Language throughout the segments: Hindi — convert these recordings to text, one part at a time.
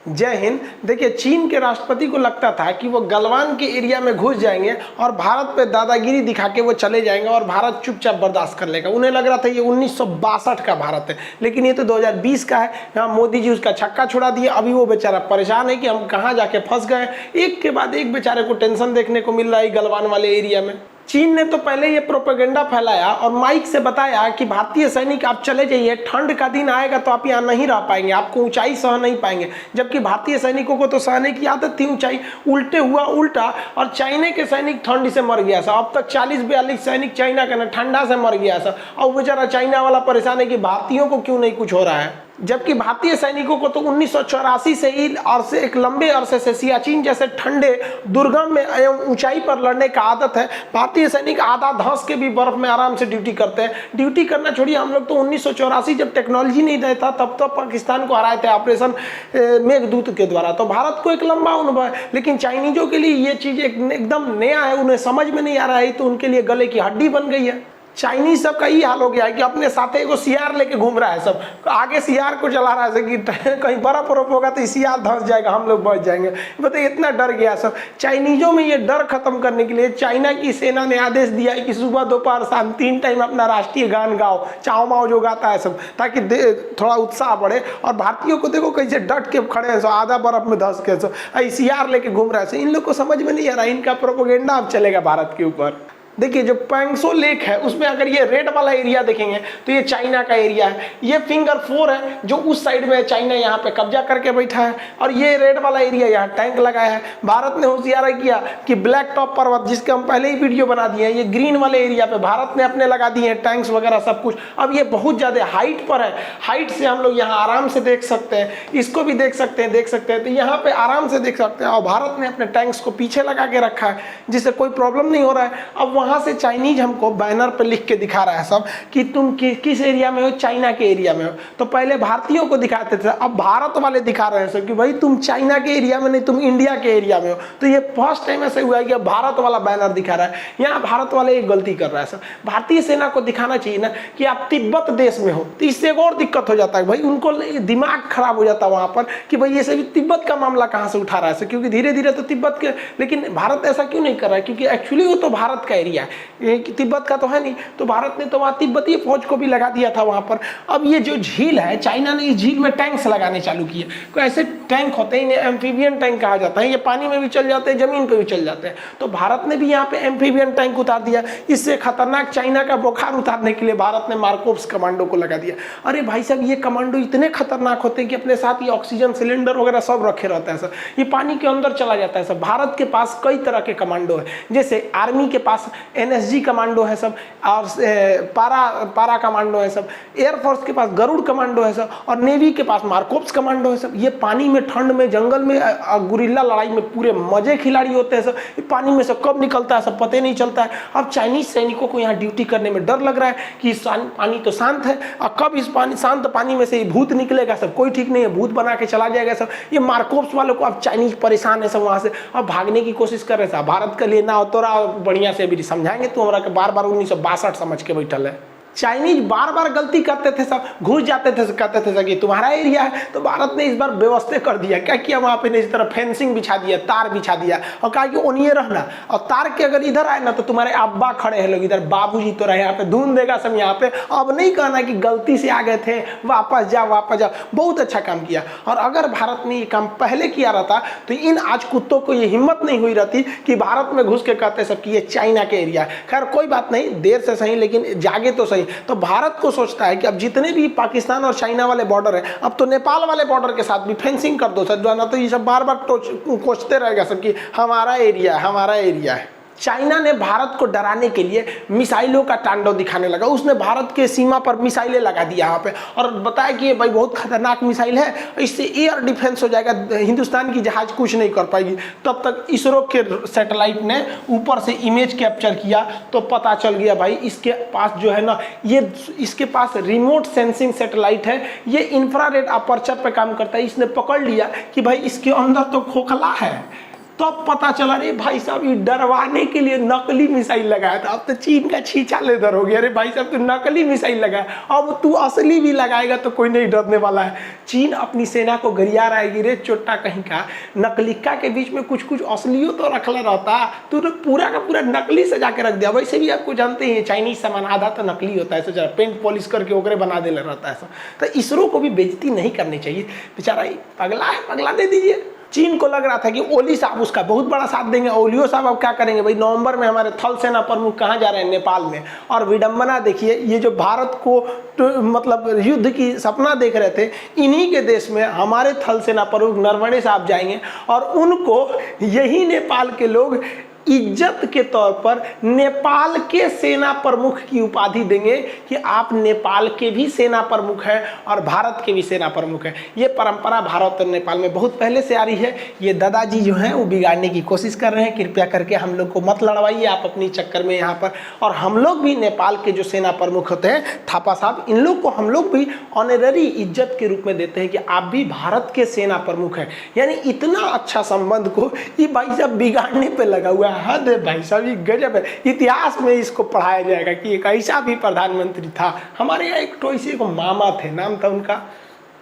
जय हिंद। देखिए, चीन के राष्ट्रपति को लगता था कि वो गलवान के एरिया में घुस जाएंगे और भारत पे दादागिरी दिखा के वो चले जाएंगे और भारत चुपचाप बर्दाश्त कर लेगा। उन्हें लग रहा था ये 1962 का भारत है, लेकिन ये तो 2020 का है। यहाँ मोदी जी उसका छक्का छुड़ा दिए। अभी वो बेचारा परेशान है कि हम कहाँ जाके फंस गए। एक के बाद एक बेचारे को टेंशन देखने को मिल रहा है गलवान वाले एरिया में। चीन ने तो पहले ये प्रोपेगेंडा फैलाया और माइक से बताया कि भारतीय सैनिक आप चले जाइए, ठंड का दिन आएगा तो आप यहाँ नहीं रह पाएंगे, आपको ऊंचाई सह नहीं पाएंगे। जबकि भारतीय सैनिकों को तो सहने की आदत थी ऊंचाई। उल्टे हुआ उल्टा, और चाइना के सैनिक ठंड से मर गया था। अब तक 40-42 सैनिक चाइना का ठंडा से मर गया था, और बेचारा चाइना वाला परेशान है कि भारतीयों को क्यों नहीं कुछ हो रहा है। जबकि भारतीय सैनिकों को तो 1984 से ही और से एक लंबे अरसे से सियाचिन जैसे ठंडे दुर्गम में एवं ऊंचाई पर लड़ने का आदत है। भारतीय सैनिक आधा धंस के भी बर्फ में आराम से ड्यूटी करते हैं। ड्यूटी करना छोड़िए, हम लोग तो 1984 जब टेक्नोलॉजी नहीं रहता तब तो पाकिस्तान को हराए थे ऑपरेशन मेघदूत के द्वारा। तो भारत को एक लंबा अनुभव है, लेकिन चाइनीजों के लिए ये चीज़ एकदम नया है, उन्हें समझ में नहीं आ रहा है, तो उनके लिए गले की हड्डी बन गई है। चाइनीज सब का ये हाल हो गया है कि अपने साथ एगो सियार लेके घूम रहा है, सब आगे सियार को चला रहा है कि कहीं बर्फ बर्फ होगा तो सियार धंस जाएगा, हम लोग बच जाएंगे। बताइए, इतना डर गया सब। चाइनीजों में ये डर खत्म करने के लिए चाइना की सेना ने आदेश दिया है कि सुबह दोपहर शाम 3 टाइम अपना राष्ट्रीय गान गाओ, चाओ माओ जो गाता है सब, ताकि थोड़ा उत्साह बढ़े। और भारतीयों को देखो कैसे डट के खड़े हैं, आधा बर्फ में धंस के सियार लेके घूम रहा है। इन लोग को समझ में नहीं आ रहा, इनका प्रोपेगेंडा अब चलेगा भारत के ऊपर। देखिए, जो पैंगसो लेक है उसमें अगर ये रेड वाला एरिया देखेंगे तो ये चाइना का एरिया है। ये फिंगर 4 है जो उस साइड में चाइना यहाँ पे कब्जा करके बैठा है, और ये रेड वाला एरिया यहाँ टैंक लगाया है। भारत ने होशियारी किया कि ब्लैक टॉप पर्वत, जिसके हम पहले ही वीडियो बना दिए हैं, ये ग्रीन वाले एरिया पे भारत ने अपने लगा दिए हैं टैंक्स वगैरह सब कुछ। अब ये बहुत ज़्यादा हाइट पर है, हाइट से हम लोग यहाँ आराम से देख सकते हैं, इसको भी देख सकते हैं, तो यहाँ पे आराम से देख सकते हैं। और भारत ने अपने टैंक्स को पीछे लगा के रखा है, जिससे कोई प्रॉब्लम नहीं हो रहा है। अब वहाँ से चाइनीज हमको बैनर पे लिख के दिखा रहा है सब कि तुम किस एरिया में हो, चाइना के एरिया में हो। तो पहले भारतीयों को दिखाते थे, अब भारत वाले दिखा रहे हैं सब कि भाई तुम चाइना के एरिया में नहीं, तुम इंडिया के एरिया में हो। तो ये फर्स्ट टाइम ऐसे हुआ है कि भारत वाला बैनर दिखा रहा है। यहाँ भारत वाले एक गलती कर रहा है सब। भारतीय सेना को दिखाना चाहिए ना कि आप तिब्बत देश में हो, तो इससे एक और दिक्कत हो जाता है भाई, उनको दिमाग खराब हो जाता है वहाँ पर कि भाई ये सभी तिब्बत का मामला कहाँ से उठा रहा है, क्योंकि धीरे धीरे तो तिब्बत के, लेकिन भारत ऐसा क्यों नहीं कर रहा है, क्योंकि एक्चुअली वो तो भारत का एरिया है, तिब्बत का तो है नहीं। तो भारत ने तो वहाँ तिब्बतीय फौज को भी लगा दिया था वहाँ पर। अब ये जो झील है, चाइना ने इस झील में टैंक्स लगाने चालू किए। कोई ऐसे टैंक होते हैं, इन्हें एम्फीबियन टैंक कहा जाता है। ये पानी में भी चल जाते हैं, जमीन पे भी चल जाते हैं। तो भारत ने भी यहाँ पे एम्फीबियन टैंक उतार दिया। इससे खतरनाक चाइना का बुखार उतारने के लिए भारत ने मार्कोव्स कमांडो को लगा दिया। अरे भाई साहब, ये कमांडो इतने खतरनाक होते हैं कि अपने साथ ये ऑक्सीजन सिलेंडर वगैरह सब रखे रहता है सर। ये पानी के अंदर चला जाता है सर। भारत के पास कई तरह के कमांडो है, जैसे आर्मी के पास NSG कमांडो है सब, और पारा कमांडो है सब। एयरफोर्स के पास गरुड़ कमांडो है सब, और नेवी के पास मार्कोव्स कमांडो है सब। ये पानी में, ठंड में, जंगल में, गुरिल्ला लड़ाई में पूरे मजे खिलाड़ी होते हैं सब। ये पानी में से कब निकलता है सब पता ही नहीं चलता है। अब चाइनीज सैनिकों को यहाँ ड्यूटी करने में डर लग रहा है कि पानी तो शांत है, और कब इस शांत पानी में से भूत निकलेगा सब, कोई ठीक नहीं है, भूत बना के चला जाएगा सब। ये मार्कोव्स वालों को अब चाइनीज परेशान है सब, वहाँ से अब भागने की कोशिश कर रहे हैं। भारत के लिए ना तो बढ़िया से भी समझाएंगे तो हमारा बार बार 1962 समझ के बैठल है। चाइनीज बार बार गलती करते थे सब, घुस जाते थे, कहते थे कि तुम्हारा एरिया है। तो भारत ने इस बार व्यवस्था कर दिया। क्या किया वहाँ पे, इस तरह फेंसिंग बिछा दिया, तार बिछा दिया, और कहा कि ओनिए रहना, और तार के अगर इधर आए ना तो तुम्हारे अब्बा खड़े हैं लोग इधर, बाबूजी तो रहे यहाँ पे, धुन देगा सब यहाँ पे। अब नहीं कहना कि गलती से आ गए थे, वापस जाओ वापस जाओ। बहुत अच्छा काम किया। और अगर भारत ने ये काम पहले किया रहता तो इन आज कुत्तों को ये हिम्मत नहीं हुई रहती कि भारत में घुस के कहते सब कि ये चाइना के एरिया है। खैर कोई बात नहीं, देर से सही लेकिन जागे तो सही। तो भारत को सोचता है कि अब जितने भी पाकिस्तान और चाइना वाले बॉर्डर है, अब तो नेपाल वाले बॉर्डर के साथ भी फेंसिंग कर दो सर, ना तो ये सब बार बार कोचते रहेगा सब कि हमारा एरिया है, हमारा एरिया है। चाइना ने भारत को डराने के लिए मिसाइलों का तांडव दिखाने लगा। उसने भारत के सीमा पर मिसाइलें लगा दी यहाँ पे, और बताया कि ये भाई बहुत खतरनाक मिसाइल है, इससे एयर डिफेंस हो जाएगा, हिंदुस्तान की जहाज कुछ नहीं कर पाएगी। तब तक इसरो के सैटेलाइट ने ऊपर से इमेज कैप्चर किया तो पता चल गया भाई इसके पास जो है ना, ये इसके पास रिमोट सेंसिंग सैटेलाइट है, ये इंफ्रारेड अपर्चर पे काम करता है। इसने पकड़ लिया कि भाई इसके अंदर तो खोखला है, तो अब पता चला रे भाई साहब ये डरवाने के लिए नकली मिसाइल लगाया था। अब तो चीन का छींचा लेदर हो गया, अरे भाई साहब तू नकली मिसाइल लगाया, अब तू असली भी लगाएगा तो कोई नहीं डरने वाला है। चीन अपनी सेना को गरिया रहेगी, रे चोटा कहीं का, नकलिका के बीच में कुछ कुछ असलियों तो रखला रहता, तू तो पूरा का पूरा नकली सजा के रख दिया। वैसे भी आपको जानते हैं चाइनीज सामान आधा तो नकली होता है, जरा पेंट पॉलिश करके ओकरे बना देना रहता है। तो इसरो को भी बेइज्जती नहीं करनी चाहिए, बेचारा पगला है, पगला दे दीजिए। चीन को लग रहा था कि ओली साहब उसका बहुत बड़ा साथ देंगे। ओलियो साहब अब क्या करेंगे भाई, नवंबर में हमारे थल सेना प्रमुख कहाँ जा रहे हैं, नेपाल में। और विडंबना देखिए, ये जो भारत को तो मतलब युद्ध की सपना देख रहे थे, इन्हीं के देश में हमारे थल सेना प्रमुख नरवणे साहब जाएंगे और उनको यही नेपाल के लोग इज्जत के तौर पर नेपाल के सेना प्रमुख की उपाधि देंगे कि आप नेपाल के भी सेना प्रमुख हैं और भारत के भी सेना प्रमुख हैं। ये परंपरा भारत और नेपाल में बहुत पहले से आ रही है। ये दादाजी जो हैं वो बिगाड़ने की कोशिश कर रहे हैं। कृपया करके हम लोग को मत लड़वाइए आप अपनी चक्कर में यहाँ पर। और हम लोग भी नेपाल के जो सेना प्रमुख होते हैं थापा साहब, इन लोग को हम लोग भी ऑनररी इज्जत के रूप में देते हैं कि आप भी भारत के सेना प्रमुख हैं। यानी इतना अच्छा संबंध को ये भाई साहब बिगाड़ने पर लगा हुआ है। हद है भाई साहब, ये गजब है। इतिहास में इसको पढ़ाया जाएगा कि एक ऐसा भी प्रधानमंत्री था। हमारे यहाँ एक तो इसी को मामा थे, नाम था उनका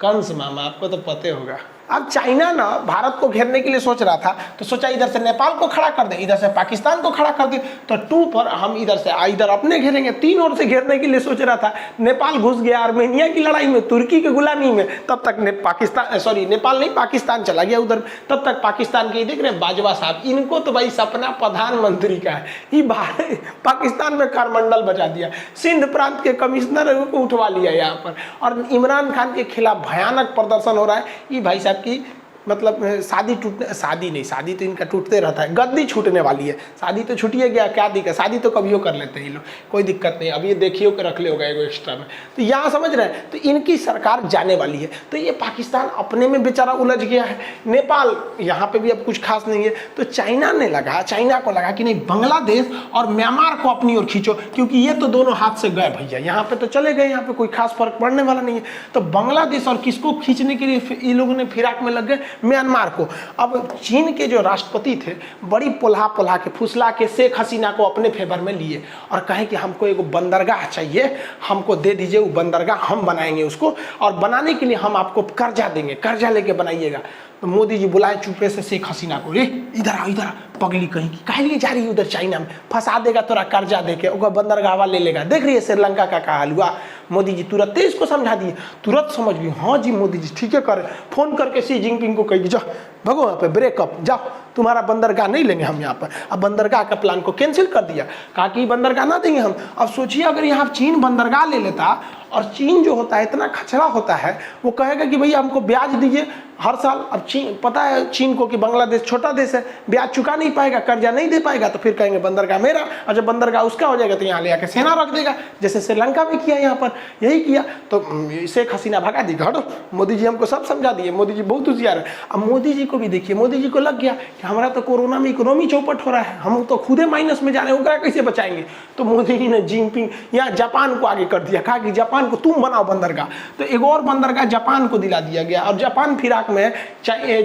कंस मामा, आपको तो पता होगा। अब चाइना ना भारत को घेरने के लिए सोच रहा था, तो सोचा इधर से नेपाल को खड़ा कर दे, इधर से पाकिस्तान को खड़ा कर दे, तो 2 पर हम इधर से इधर अपने घेरेंगे। 3 ओर से घेरने के लिए सोच रहा था। नेपाल घुस गया आर्मेनिया की लड़ाई में, तुर्की के गुलामी में, तब तक नेपाल नहीं पाकिस्तान चला गया उधर। तब तक पाकिस्तान के देख रहे हैं बाजवा साहब, इनको तो भाई सपना प्रधानमंत्री का है, ये पाकिस्तान में करमंडल बचा दिया। सिंध प्रांत के कमिश्नर को उठवा लिया यहाँ पर, और इमरान खान के खिलाफ भयानक प्रदर्शन हो रहा है। ये भाई साहब की मतलब शादी तो इनका टूटते रहता है, गद्दी छूटने वाली है। शादी तो छूटिए गया, क्या दिक्कत, शादी तो कभी कर लेते हैं ये लोग, कोई दिक्कत नहीं। अब ये देखियो के रख ले होगा एगो एक्स्ट्रा में, तो यहाँ समझ रहे हैं, तो इनकी सरकार जाने वाली है। तो ये पाकिस्तान अपने में बेचारा उलझ गया है, नेपाल यहाँ पे भी अब कुछ खास नहीं है। तो चाइना को लगा कि नहीं, बांग्लादेश और म्यांमार को अपनी ओर खींचो, क्योंकि ये तो दोनों हाथ से गए भैया, यहाँ पे तो चले गए, यहाँ पे कोई खास फर्क पड़ने वाला नहीं है। तो बांग्लादेश और किसको खींचने के लिए ये लोगों ने फिराक में लग गए, म्यांमार को। अब चीन के जो राष्ट्रपति थे बड़ी पोल्हा के फुसला के शेख हसीना को अपने फेवर में लिए और कहे कि हमको एक बंदरगाह चाहिए, हमको दे दीजिए वो बंदरगाह, हम बनाएंगे उसको, और बनाने के लिए हम आपको कर्जा देंगे, कर्जा लेके बनाइएगा। तो मोदी जी बुलाए चुपे से शेख हसीना को, इधर आ पगली कहीं की, काहे लिए जा रही है उधर चाइना में, फंसा देगा तोरा कर्जा देके, ओकर बंदरगाह ले लेगा। देख रही है श्रीलंका का हाल हुआ। मोदी जी तुरंत इसको समझा दिए, तुरंत समझ गई, हाँ जी मोदी जी ठीक है करे। फोन करके शी जिनपिंग को कही, जाओ भगो यहाँ पे, ब्रेकअप, जाओ, तुम्हारा बंदरगाह नहीं लेंगे हम यहाँ पर। अब बंदरगाह का प्लान को कैंसिल कर दिया, कहा कि बंदरगाह ना देंगे हम। अब सोचिए अगर यहाँ चीन बंदरगाह ले लेता, और चीन जो होता है इतना खचरा होता है, वो कहेगा कि भैया हमको ब्याज दीजिए हर साल। अब चीन, पता है चीन को कि बांग्लादेश छोटा देश है, ब्याज चुका नहीं पाएगा, कर्जा नहीं दे पाएगा, तो फिर कहेंगे बंदरगाह मेरा, और जब बंदरगाह उसका हो जाएगा तो यहाँ ले आके सेना रख देगा, जैसे श्रीलंका में किया, यहाँ पर यही किया। तो शेख हसीना भगा दी, हटो। मोदी जी हमको सब समझा दिए, मोदी जी बहुत होशियार है। अब मोदी जी को भी देखिए, मोदी जी को लग गया कि हमारा तो कोरोना में इकोनॉमी चौपट हो रहा है, हम तो खुदे माइनस में जा रहे हैं, उनका कैसे बचाएंगे। तो मोदी जी ने जिनपिंग या जापान को आगे कर दिया, कहा कि जापान को तुम बनाओ बंदरगाह। तो एक और बंदरगाह जापान को दिला दिया गया, और जापान फिराक में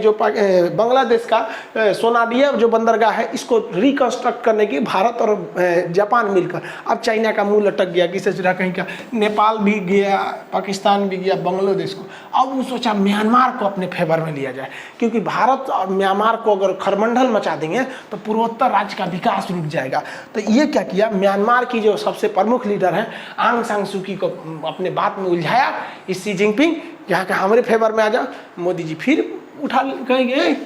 जो बांग्लादेश का सोनाडिया जो बंदरगाह है, इसको रिकंस्ट्रक्ट करने की भारत और जापान मिलकर। अब चाइना का मुंह लटक गया, किसे चुरा कहीं का, नेपाल भी गया, पाकिस्तान भी गया, बांग्लादेश को। अब वो सोचा म्यांमार को अपने फेवर में लिया जाए, क्योंकि भारत और म्यांमार को अगर खरमंडल मचा देंगे तो पूर्वोत्तर राज्य का विकास रुक जाएगा। तो ये क्या किया, म्यांमार की जो सबसे प्रमुख लीडर हैं आंग सान सू की को अपने बात में उलझाया, इस शी जिनपिंग यहाँ का हमारे फेवर में आ जाओ। मोदी जी फिर उठा कहेंगे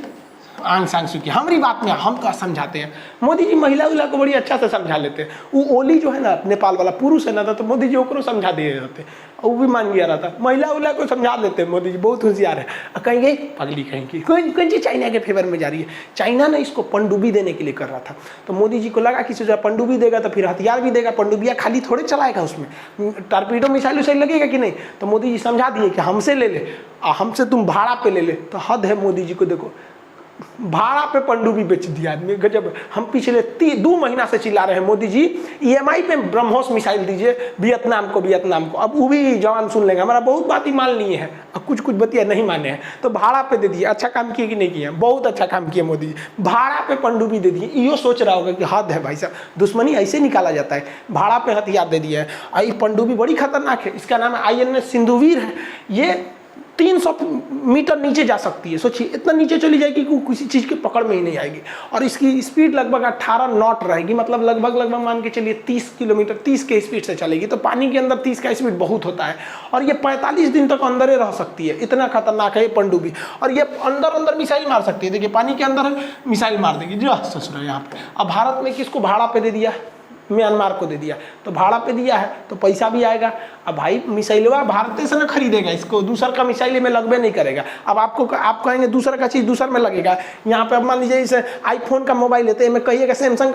आंग सान सू की हमारी बात में हम तो समझाते हैं। मोदी जी महिला उला को बड़ी अच्छा से समझा लेते हैं। वो ओली जो है ना नेपाल वाला पुरुष है ना, तो मोदी जी ओकरो समझा दिए रहते, वो भी मान गया रहता, महिला उला को समझा लेते हैं। मोदी जी बहुत होशियार है। कहेंगे पगली कहेंगी कोई जी चाइना के फेवर में जा रही है। चाइना ने इसको पनडुब्बी देने के लिए कर रहा था, तो मोदी जी को लगा कि जब पनडुब्बी देगा तो फिर हथियार भी देगा, पनडुब्बियाँ खाली थोड़े चलाएगा, उसमें टारपीडो मिसाइल उसाइल लगेगा कि नहीं। तो मोदी जी समझा दिए कि हमसे ले ले, हमसे तुम भाड़ा पे ले ले। तो हद है मोदी जी को, देखो भाड़ा पे पनडुब्बी बेच दिया आदमी गजब। हम पिछले 2 महीना से चिल्ला रहे हैं मोदी जी EMI पे ब्रह्मोस मिसाइल दीजिए वियतनाम को। अब वो भी जवान सुन लेंगे, हमारा बहुत बात ही मान लिए हैं, अब कुछ बतिया नहीं माने हैं, तो भाड़ा पे दे दिए। अच्छा काम किए कि नहीं किए? बहुत अच्छा काम किए मोदी जी, भाड़ा पे पनडुब्बी दे दिए। यो सोच रहा होगा कि हद है भाई साहब, दुश्मनी ऐसे निकाला जाता है, भाड़ा पे हथियार दे दिया है। ये पनडुब्बी बड़ी खतरनाक है, इसका नाम है INS सिंधुवीर है। ये 300 मीटर नीचे जा सकती है, सोचिए इतना नीचे चली जाएगी कि किसी चीज़ की पकड़ में ही नहीं आएगी। और इसकी स्पीड लगभग 18 नॉट रहेगी, मतलब लगभग मान के चलिए 30 किलोमीटर 30 के स्पीड से चलेगी। तो पानी के अंदर 30 का स्पीड बहुत होता है, और ये 45 दिन तक अंदर ही रह सकती है, इतना खतरनाक है ये पनडुब्बी। और ये अंदर मिसाइल मार सकती है, देखिए पानी के अंदर मिसाइल मार देगी जो ससुर यहाँ पे। अब भारत ने किसको भाड़ा पे दे दिया? म्यांमार को दे दिया, तो भाड़ा पे दिया है तो पैसा भी आएगा। अब भाई मिसाइलवा भारत से ना खरीदेगा, इसको दूसर का मिसाइल में लगबे नहीं करेगा। अब आप कहेंगे दूसरा का चीज़ दूसर में लगेगा। यहाँ पे अब मान लीजिए इसे iPhone का मोबाइल लेते हैं, मैं कहिएगा सैमसंग का